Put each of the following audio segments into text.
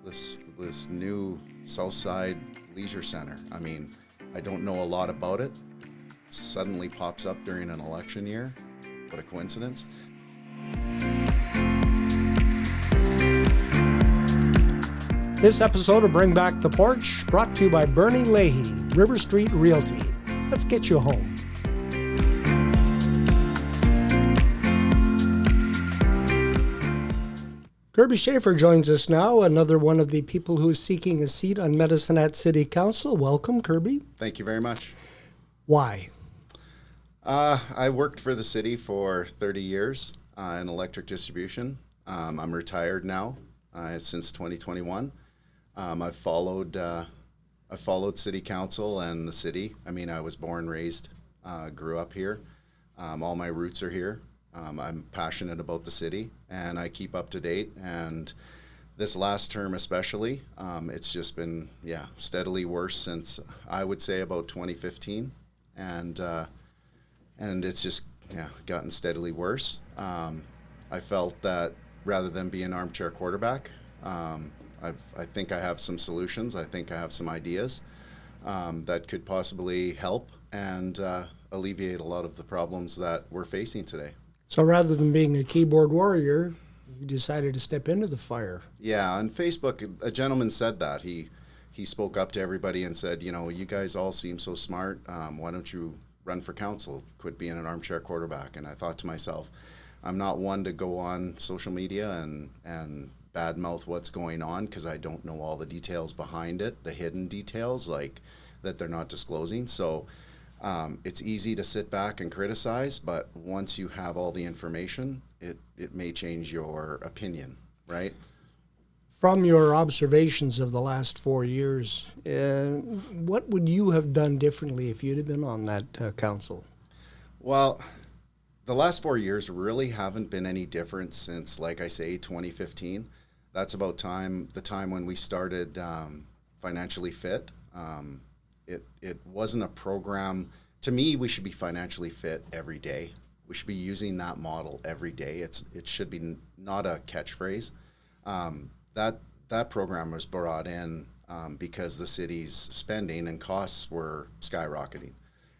this new Southside Leisure Center. I mean, I don't know a lot about it. Suddenly pops up during an election year. What a coincidence. This episode of Bring Back the Porch, brought to you by Bernie Leahy, River Street Realty. Let's get you home. Kirby Shafer joins us now, another one of the people who is seeking a seat on Medicinehat City Council. Welcome, Kirby. Thank you very much. Why? I worked for the city for 30 years in electric distribution. I'm retired now since 2021. I've followed city council and the city. I mean, I was born, raised, grew up here. All my roots are here. I'm passionate about the city, and I keep up to date. And this last term especially, it's just been, steadily worse since I would say about 2015. And it's just, gotten steadily worse. I felt that rather than be an armchair quarterback, I think I have some solutions. I think I have some ideas that could possibly help and alleviate a lot of the problems that we're facing today. So rather than being a keyboard warrior, you decided to step into the fire. Yeah, on Facebook, a gentleman said that. He spoke up to everybody and said, you guys all seem so smart. Why don't you run for council? Quit being an armchair quarterback. And I thought to myself, I'm not one to go on social media and badmouth what's going on, because I don't know all the details behind it, the hidden details like that they're not disclosing. So it's easy to sit back and criticize, but once you have all the information, it may change your opinion, right? From your observations of the last 4 years, what would you have done differently if you'd have been on that council? Well, the last 4 years really haven't been any different since, like I say, 2015. That's about the time when we started Financially Fit. It wasn't a program. To me, we should be financially fit every day. We should be using that model every day. It should be not a catchphrase. That program was brought in because the city's spending and costs were skyrocketing.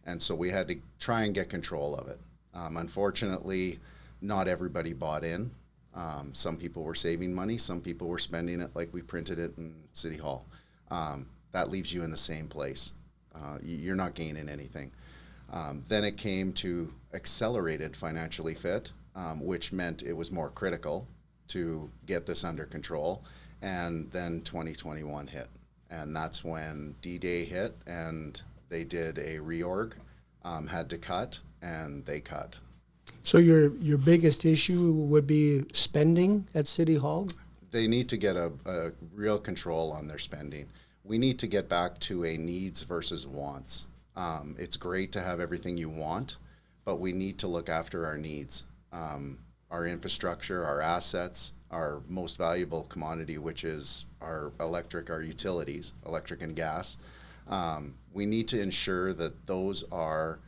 And so we had to try and get control of it. Unfortunately, not everybody bought in. Some people were saving money. Some people were spending it like we printed it in City Hall. That leaves you in the same place. You're not gaining anything. Then it came to accelerated Financially Fit, which meant it was more critical to get this under control. And then 2021 hit. And that's when D-Day hit, and they did a reorg, had to cut, and they cut. So your biggest issue would be spending at City Hall? They need to get a real control on their spending. We need to get back to a needs versus wants. It's great to have everything you want, but we need to look after our needs. Our infrastructure, our assets, our most valuable commodity, which is our utilities, electric and gas. We need to ensure that those are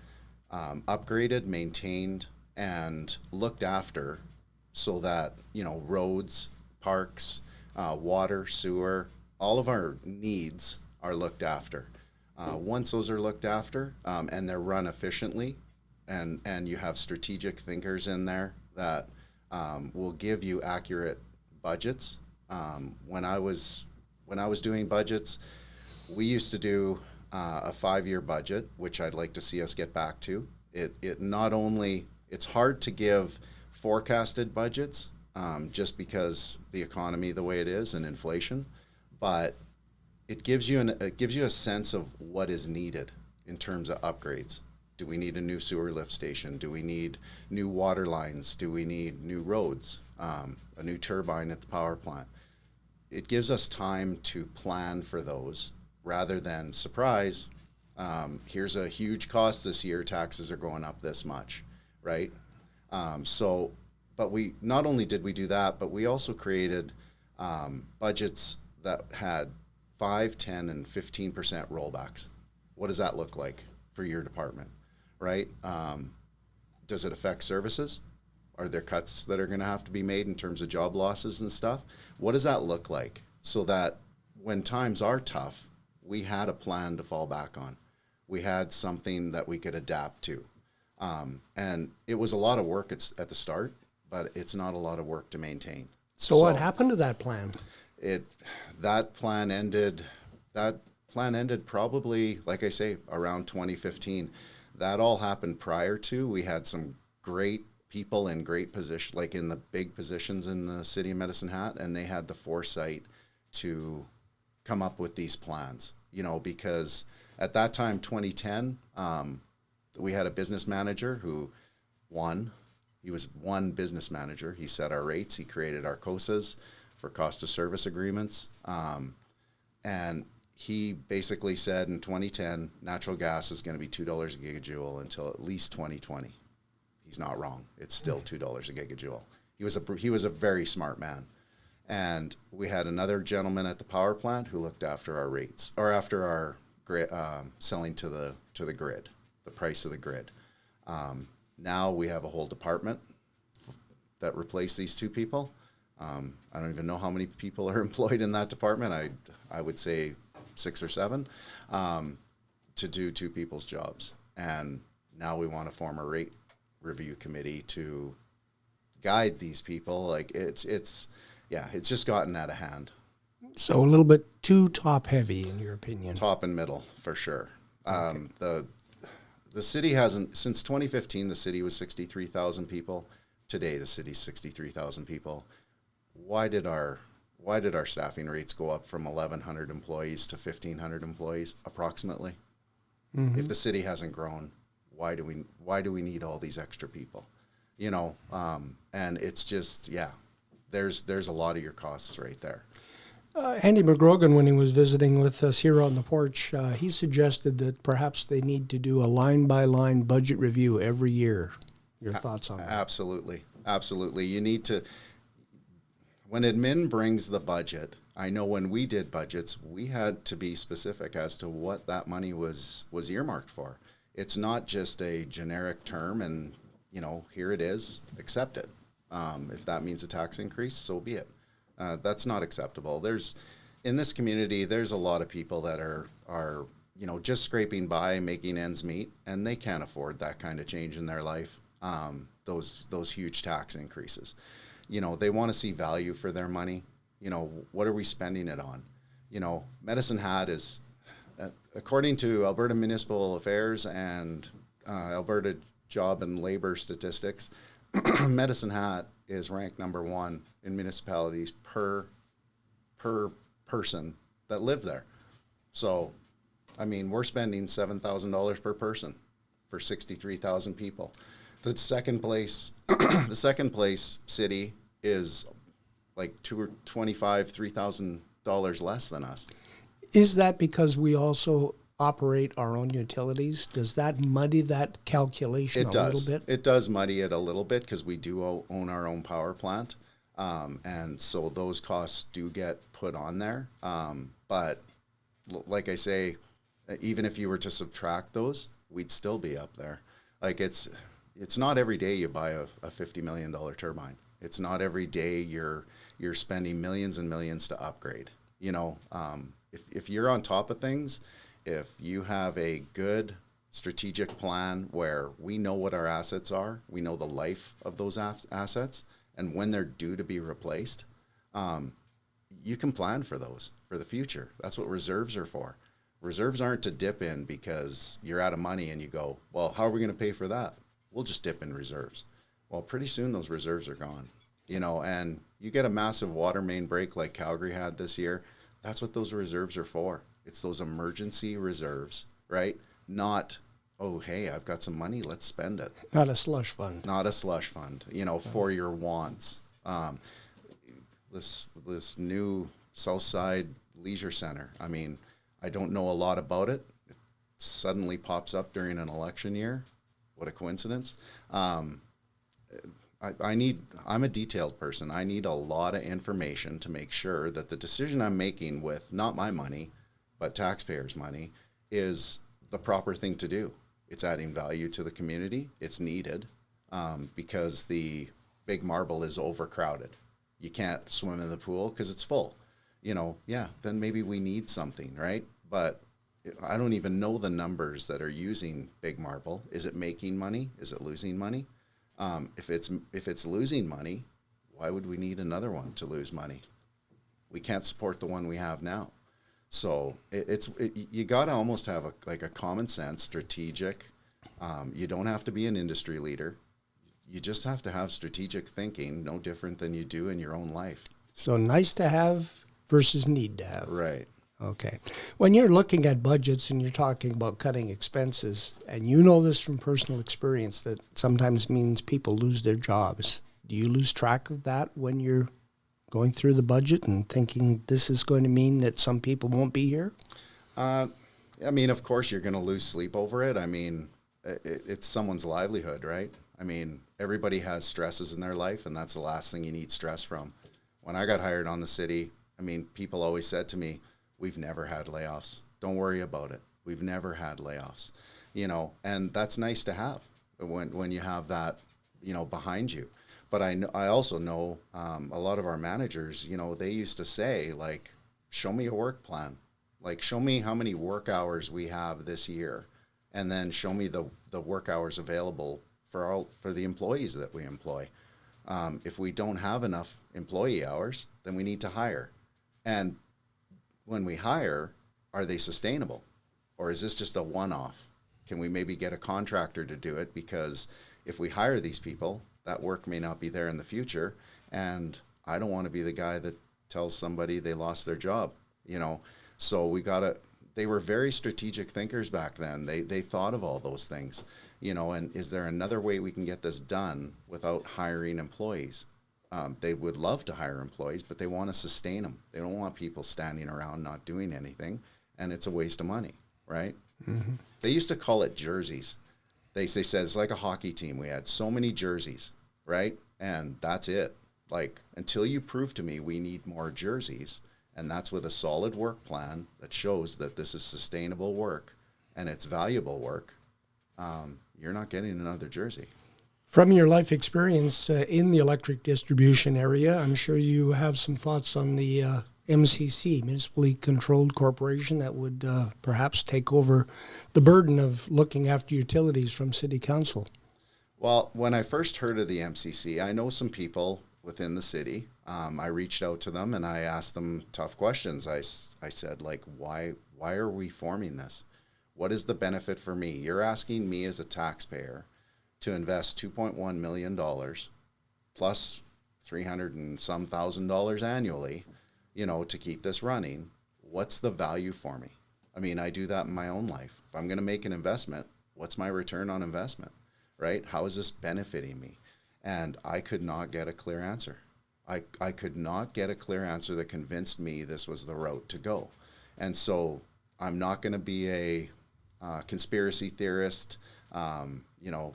upgraded, maintained, and looked after so that, roads, parks, water, sewer, all of our needs are looked after. Once those are looked after and they're run efficiently, and you have strategic thinkers in there that will give you accurate budgets. When I was doing budgets, we used to do a 5-year budget, which I'd like to see us get back to. It's hard to give forecasted budgets just because the economy the way it is and inflation, but it gives you a sense of what is needed in terms of upgrades. Do we need a new sewer lift station? Do we need new water lines? Do we need new roads? A new turbine at the power plant? It gives us time to plan for those rather than surprise. Here's a huge cost this year. Taxes are going up this much, right? But we not only did we do that, but we also created budgets that had 5, 10, and 15% rollbacks. What does that look like for your department, right? Does it affect services? Are there cuts that are going to have to be made in terms of job losses and stuff? What does that look like? so that when times are tough, we had a plan to fall back on. We had something that we could adapt to. And it was a lot of work at the start, but it's not a lot of work to maintain. So what happened to that plan? That plan ended probably, like I say, around 2015. That all happened prior to. We had some great people in great position, like in the big positions in the city of Medicine Hat, and they had the foresight to come up with these plans, because at that time, 2010, we had a business manager who he was one business manager. He set our rates. He created our COSAs for cost of service agreements. And he basically said in 2010, natural gas is going to be $2 a gigajoule until at least 2020. He's not wrong. It's still $2 a gigajoule. He was a very smart man. And we had another gentleman at the power plant who looked after our rates, or after our selling to the grid, the price of the grid. Now we have a whole department that replaced these two people. I don't even know how many people are employed in that department. I would say 6 or 7 to do two people's jobs. And now we want to form a rate review committee to guide these people. Like it's just gotten out of hand. So a little bit too top heavy, in your opinion? Top and middle, for sure. Okay. The city hasn't, since 2015, the city was 63,000 people. Today, the city's 63,000 people. Why did our staffing rates go up from 1,100 employees to 1,500 employees, approximately? Mm-hmm. If the city hasn't grown, why do we need all these extra people? And it's just, there's a lot of your costs right there. Andy McGrogan, when he was visiting with us here on the porch, he suggested that perhaps they need to do a line-by-line budget review every year. Your thoughts on that? Absolutely. You need to, when admin brings the budget, I know when we did budgets, we had to be specific as to what that money was earmarked for. It's not just a generic term and, here it is, accept it. If that means a tax increase, so be it. That's not acceptable. In this community, there's a lot of people that are just scraping by, making ends meet, and they can't afford that kind of change in their life. Those huge tax increases. They want to see value for their money. What are we spending it on? Medicine Hat is, according to Alberta Municipal Affairs and Alberta Job and Labor Statistics, Medicine Hat is ranked number 1 in municipalities per person that live there. So, we're spending $7,000 per person for 63,000 people. The second place city is like $3,000 less than us. Is that because we also operate our own utilities? Does that muddy that calculation little bit? It does muddy it a little bit because we do own our own power plant. And so those costs do get put on there. But like I say, even if you were to subtract those, we'd still be up there. Like it's not every day you buy a $50 million turbine. It's not every day you're spending millions and millions to upgrade. If you're on top of things, if you have a good strategic plan where we know what our assets are, we know the life of those assets, and when they're due to be replaced, you can plan for those for the future. That's what reserves are for. Reserves aren't to dip in because you're out of money and you go, well, how are we going to pay for that? We'll just dip in reserves. Well, pretty soon those reserves are gone, and you get a massive water main break like Calgary had this year. That's what those reserves are for. It's those emergency reserves, right? Not, oh, hey, I've got some money, let's spend it. Not a slush fund. Not a slush fund, for your wants. This new Southside Leisure Center, I don't know a lot about it. It suddenly pops up during an election year. What a coincidence. I'm a detailed person. I need a lot of information to make sure that the decision I'm making with not my money, but taxpayers' money, is the proper thing to do. It's adding value to the community. It's needed because the Big Marble is overcrowded. You can't swim in the pool because it's full. then maybe we need something, right? But I don't even know the numbers that are using Big Marble. Is it making money? Is it losing money? If it's losing money, why would we need another one to lose money? We can't support the one we have now. So you got to almost have a common sense, strategic. You don't have to be an industry leader. You just have to have strategic thinking, no different than you do in your own life. So nice to have versus need to have. Right. Okay. When you're looking at budgets and you're talking about cutting expenses, and you know this from personal experience, that sometimes means people lose their jobs. Do you lose track of that when you're going through the budget and thinking this is going to mean that some people won't be here? Of course you're going to lose sleep over it. It's someone's livelihood, right? Everybody has stresses in their life, and that's the last thing you need stress from. When I got hired on the city, people always said to me, we've never had layoffs. Don't worry about it. We've never had layoffs, and that's nice to have when you have that, behind you. But I also know a lot of our managers, they used to say, like, show me a work plan. Like, show me how many work hours we have this year, and then show me the work hours available for the employees that we employ. If we don't have enough employee hours, then we need to hire. And when we hire, are they sustainable? Or is this just a one-off? Can we maybe get a contractor to do it? Because if we hire these people, that work may not be there in the future. And I don't want to be the guy that tells somebody they lost their job, So they were very strategic thinkers back then. They thought of all those things, and is there another way we can get this done without hiring employees? They would love to hire employees, but they want to sustain them. They don't want people standing around not doing anything, and it's a waste of money, right? Mm-hmm. They used to call it jerseys. They said it's like a hockey team. We had so many jerseys, right? And that's it. Like, until you prove to me we need more jerseys, and that's with a solid work plan that shows that this is sustainable work and it's valuable work, you're not getting another jersey. From your life experience in the electric distribution area, I'm sure you have some thoughts on the MCC, Municipally Controlled Corporation, that would perhaps take over the burden of looking after utilities from City Council. Well, when I first heard of the MCC, I know some people within the city. I reached out to them and I asked them tough questions. I said, like, why are we forming this? What is the benefit for me? You're asking me as a taxpayer to invest $2.1 million plus $300 and some thousand annually, to keep this running. What's the value for me? I do that in my own life. If I'm going to make an investment, what's my return on investment, right? How is this benefiting me? And I could not get a clear answer. I could not get a clear answer that convinced me this was the route to go. And so I'm not going to be a conspiracy theorist.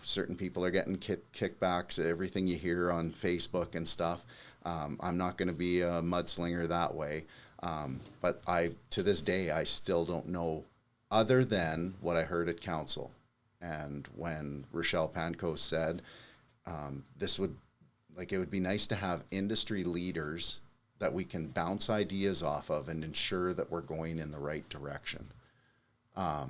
Certain people are getting kickbacks, everything you hear on Facebook and stuff. I'm not going to be a mudslinger that way. But to this day, I still don't know, other than what I heard at council. And when Rochelle Pancoast said, it would be nice to have industry leaders that we can bounce ideas off of and ensure that we're going in the right direction. How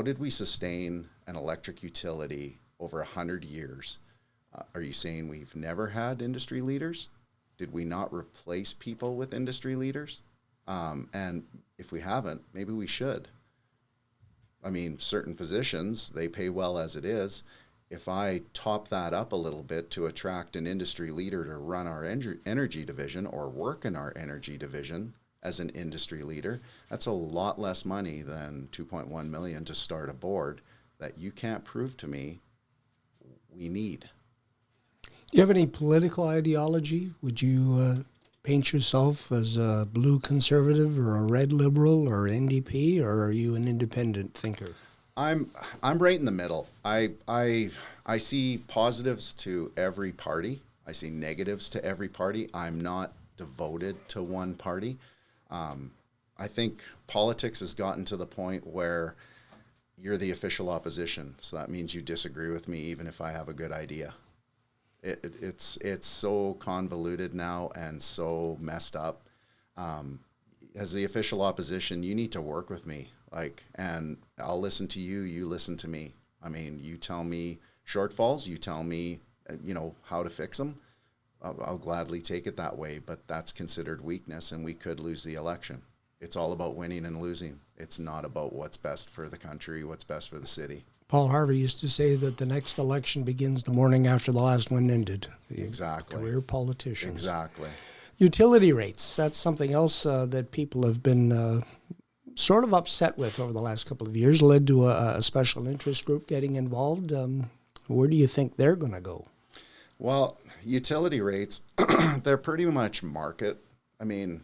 did we sustain an electric utility over 100 years? Are you saying we've never had industry leaders? Did we not replace people with industry leaders? And if we haven't, maybe we should. Certain positions, they pay well as it is. If I top that up a little bit to attract an industry leader to run our energy division or work in our energy division as an industry leader, that's a lot less money than $2.1 million to start a board that you can't prove to me we need. Do you have any political ideology? Would you paint yourself as a blue conservative or a red liberal or NDP, or are you an independent thinker? I'm right in the middle. I see positives to every party. I see negatives to every party. I'm not devoted to one party. I think politics has gotten to the point where you're the official opposition. So that means you disagree with me even if I have a good idea. It's so convoluted now and so messed up. As the official opposition, you need to work with me. And I'll listen to you, you listen to me. I mean, you tell me shortfalls, you tell me, how to fix them. I'll gladly take it that way, but that's considered weakness, and we could lose the election. It's all about winning and losing. It's not about what's best for the country, what's best for the city. Paul Harvey used to say that the next election begins the morning after the last one ended. Exactly. Career politicians. Exactly. Utility rates, that's something else that people have been sort of upset with over the last couple of years, led to a special interest group getting involved. Where do you think they're going to go? Well, utility rates, they're pretty much market. I mean,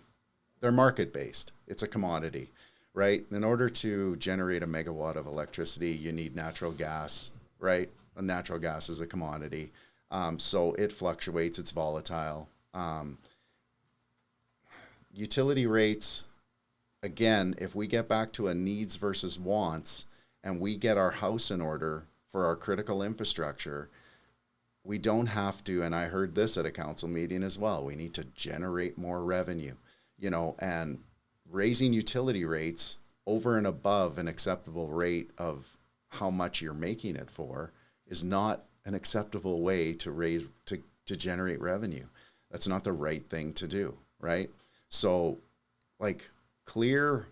they're market-based. It's a commodity, right? In order to generate a megawatt of electricity, you need natural gas, right? And natural gas is a commodity. So it fluctuates. It's volatile. Utility rates, again, if we get back to a needs versus wants and we get our house in order for our critical infrastructure, we don't have to, and I heard this at a council meeting as well, we need to generate more revenue, and raising utility rates over and above an acceptable rate of how much you're making it for is not an acceptable way to generate revenue. That's not the right thing to do, right? So clear,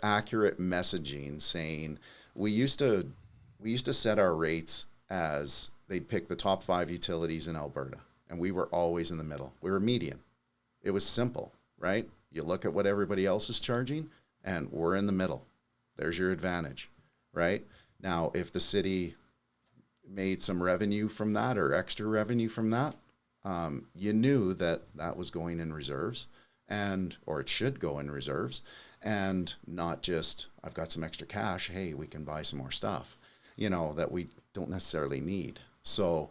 accurate messaging saying we used to set our rates as they'd pick the top 5 utilities in Alberta, and we were always in the middle. We were median. It was simple, right? You look at what everybody else is charging, and we're in the middle. There's your advantage, right? Now, if the city made some revenue from that or extra revenue from that, you knew that was going in reserves, or it should go in reserves, and not just, I've got some extra cash, hey, we can buy some more stuff, that we don't necessarily need. So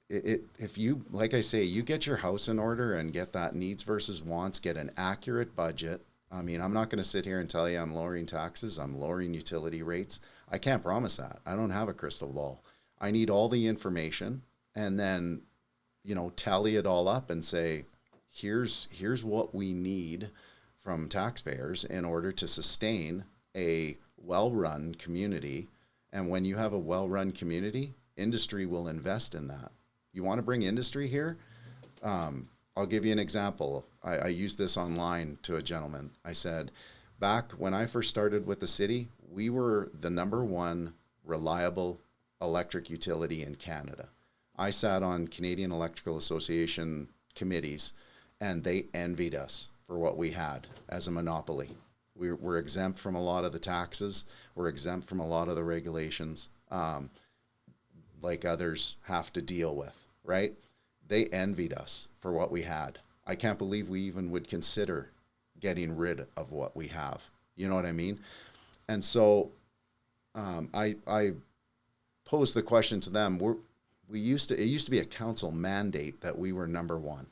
if you, like I say, you get your house in order and get that needs versus wants, get an accurate budget. I mean, I'm not going to sit here and tell you I'm lowering taxes, I'm lowering utility rates. I can't promise that. I don't have a crystal ball. I need all the information and then, tally it all up and say, here's what we need from taxpayers in order to sustain a well-run community. And when you have a well-run community, industry will invest in that. You want to bring industry here? I'll give you an example. I used this online to a gentleman. I said, back when I first started with the city, we were the number 1 reliable electric utility in Canada. I sat on Canadian Electrical Association committees, and they envied us for what we had as a monopoly. We're exempt from a lot of the taxes. We're exempt from a lot of the regulations, like others have to deal with, right? They envied us for what we had. I can't believe we even would consider getting rid of what we have. You know what I mean? And so I posed the question to them. It used to be a council mandate that we were number 1,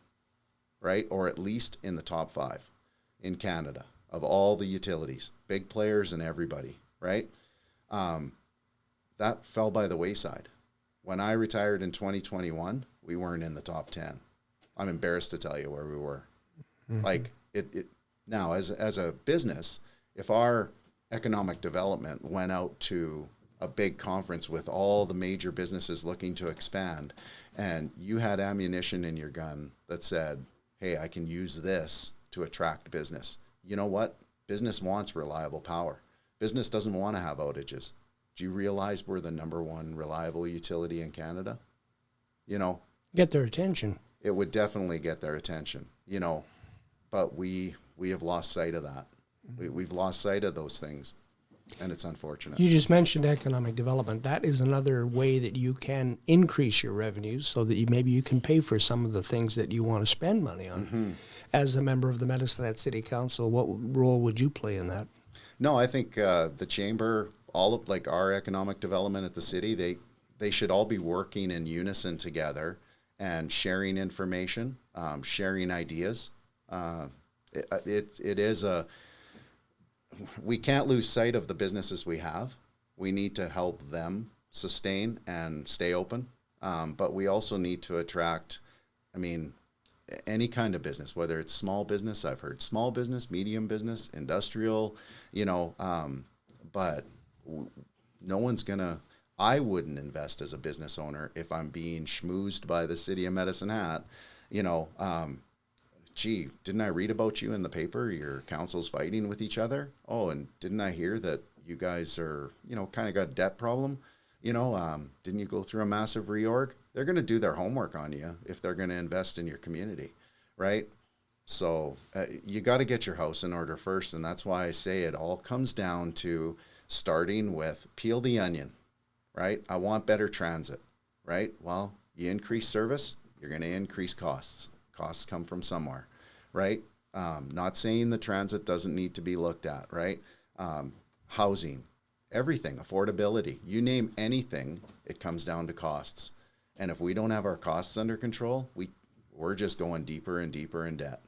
right? Or at least in the top 5 in Canada of all the utilities, big players and everybody, right? That fell by the wayside. When I retired in 2021, we weren't in the top 10. I'm embarrassed to tell you where we were. Mm-hmm. Now, as a business, if our economic development went out to a big conference with all the major businesses looking to expand, and you had ammunition in your gun that said, hey, I can use this to attract business. You know what? Business wants reliable power. Business doesn't want to have outages. Do you realize we're the number 1 reliable utility in Canada? Get their attention. It would definitely get their attention, but we have lost sight of that. We've lost sight of those things, and it's unfortunate. You just mentioned economic development. That is another way that you can increase your revenues so that maybe you can pay for some of the things that you want to spend money on. Mm-hmm. As a member of the Medicinehat City Council, what role would you play in that? No, I think the chamber, all of our economic development at the city, they should all be working in unison together and sharing information, sharing ideas. We can't lose sight of the businesses we have. We need to help them sustain and stay open. But we also need to attract, any kind of business, whether it's small business, I've heard small business, medium business, industrial, but no one's gonna, I wouldn't invest as a business owner if I'm being schmoozed by the city of Medicine Hat, gee, didn't I read about you in the paper? Your council's fighting with each other. Oh, and didn't I hear that you guys are, kind of got a debt problem? Didn't you go through a massive reorg? They're going to do their homework on you if they're going to invest in your community, right? So you got to get your house in order first. And that's why I say it all comes down to starting with peel the onion, right? I want better transit, right? Well, you increase service, you're going to increase costs. Costs come from somewhere, right? Not saying the transit doesn't need to be looked at, right? Housing, everything, affordability, you name anything, it comes down to costs. And if we don't have our costs under control, we're just going deeper and deeper in debt.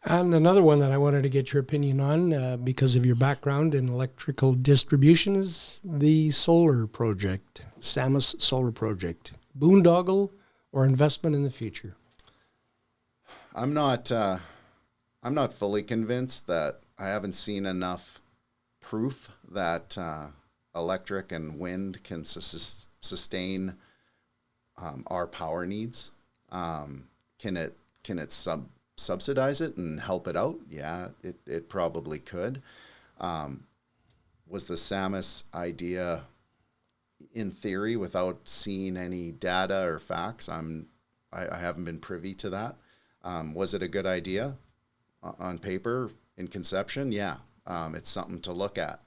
And another one that I wanted to get your opinion on, because of your background in electrical distribution, is the solar project, Samus Solar Project. Boondoggle or investment in the future? I'm not fully convinced. That I haven't seen enough proof that electric and wind can sustain our power needs. Can it subsidize it and help it out? Yeah, it probably could. Was the Samus idea, in theory, without seeing any data or facts? I haven't been privy to that. Was it a good idea on paper, in conception? Yeah, it's something to look at.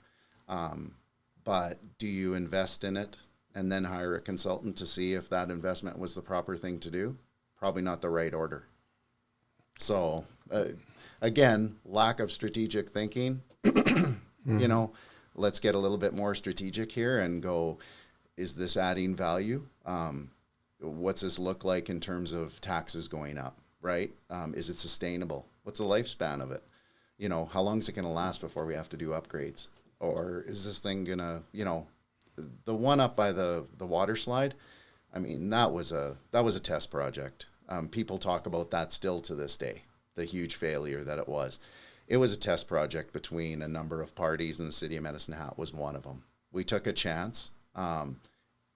But do you invest in it and then hire a consultant to see if that investment was the proper thing to do? Probably not the right order. So, again, lack of strategic thinking. Let's get a little bit more strategic here and go, is this adding value? What's this look like in terms of taxes going up? Right? Is it sustainable? What's the lifespan of it? How long is it going to last before we have to do upgrades? Or is this thing going to, the one up by the water slide, I mean, that was a test project. People talk about that still to this day, the huge failure that it was. It was a test project between a number of parties, and the city of Medicine Hat was one of them. We took a chance.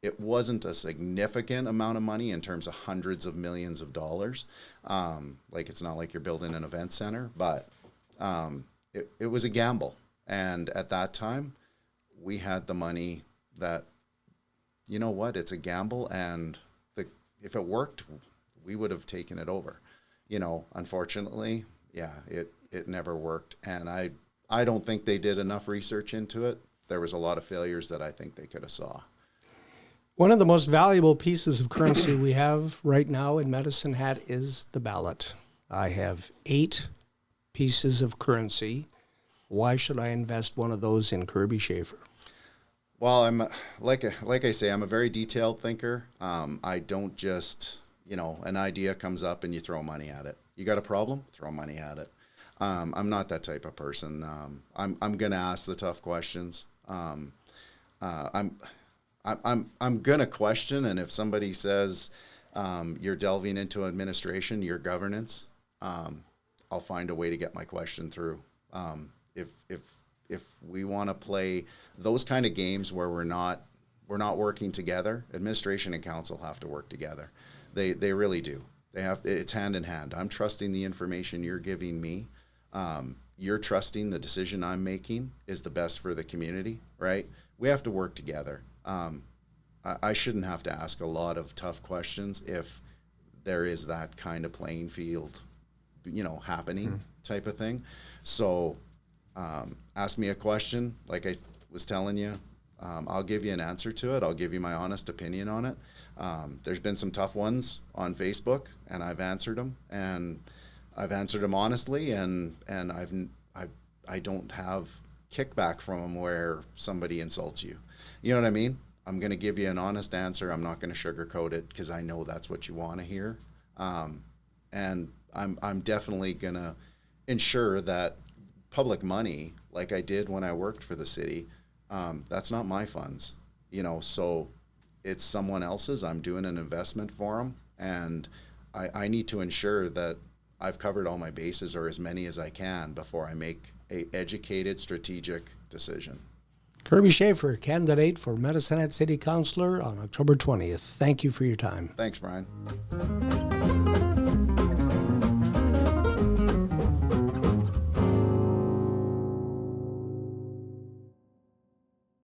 It wasn't a significant amount of money in terms of hundreds of millions of dollars. It's not like you're building an event center, but it was a gamble. And at that time, we had the money that, it's a gamble. And if it worked, we would have taken it over. Unfortunately, yeah, it never worked. And I don't think they did enough research into it. There was a lot of failures that I think they could have saw. One of the most valuable pieces of currency we have right now in Medicine Hat is the ballot. I have 8 pieces of currency. Why should I invest one of those in Kirby Shafer? Well, I'm like I say, I'm a very detailed thinker. I don't just, an idea comes up and you throw money at it. You got a problem? Throw money at it. I'm not that type of person. I'm going to ask the tough questions. I'm going to question, and if somebody says you're delving into administration, your governance, I'll find a way to get my question through. If we want to play those kind of games where we're not working together, administration and council have to work together. They really do. It's hand in hand. I'm trusting the information you're giving me. You're trusting the decision I'm making is the best for the community, right? We have to work together. I shouldn't have to ask a lot of tough questions if there is that kind of playing field, happening type of thing. So ask me a question, like I was telling you, I'll give you an answer to it. I'll give you my honest opinion on it. There's been some tough ones on Facebook, and I've answered them, and I've answered them honestly, and I don't have kickback from them where somebody insults you. You know what I mean? I'm going to give you an honest answer. I'm not going to sugarcoat it because I know that's what you want to hear. And I'm definitely going to ensure that public money, like I did when I worked for the city, that's not my funds, so it's someone else's. I'm doing an investment for them, and I need to ensure that I've covered all my bases, or as many as I can, before I make a educated, strategic decision. Kirby Shafer, candidate for Medicinehat City Councilor on October 20th. Thank you for your time. Thanks, Brian.